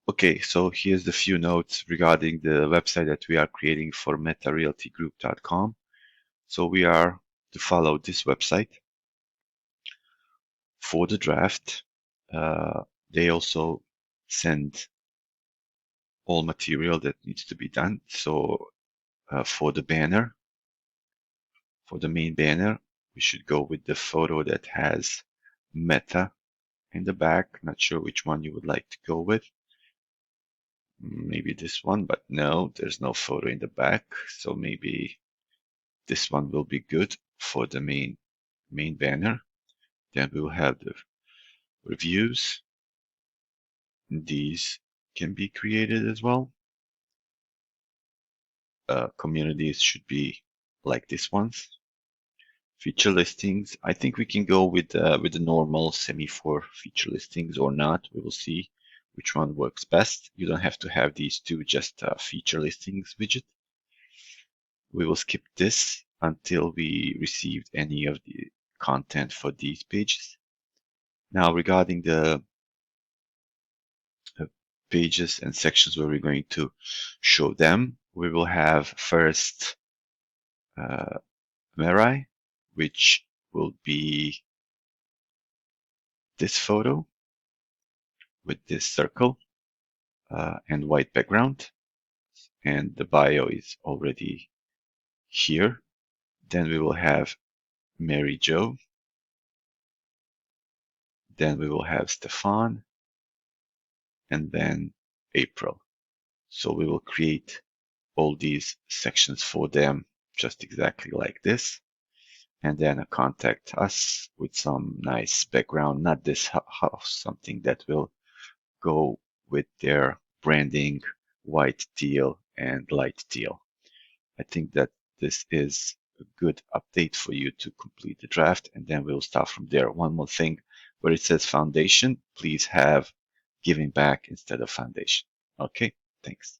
Okay, so here's the few notes regarding the website that we are creating for metarealtygroup.com. So we are to follow this website for the draft. They also send all material that needs to be done. So for the banner, for the main banner, we should go with the photo that has Meta in the back. Not sure which one you would like to go with. Maybe this one, but no, there's no photo in the back. So maybe this one will be good for the main banner. Then we'll have the reviews. These can be created as well. Communities should be like this ones. Feature listings. I think we can go with the normal semaphore feature listings or not. We will see which one works best. You don't have to have these two, just feature listings widget. We will skip this until we received any of the content for these pages. Now, regarding the pages and sections where we're going to show them, we will have first Mirai, which will be this photo with this circle and white background, and the bio is already here. Then we will have Mary Jo. Then we will have Stefan, and then April. So we will create all these sections for them just exactly like this. And then contact us with some nice background, not this house, something that will go with their branding, white teal and light teal. I think that this is a good update for you to complete the draft, and then we'll start from there. One more thing, where it says foundation, please have giving back instead of foundation. Okay, thanks.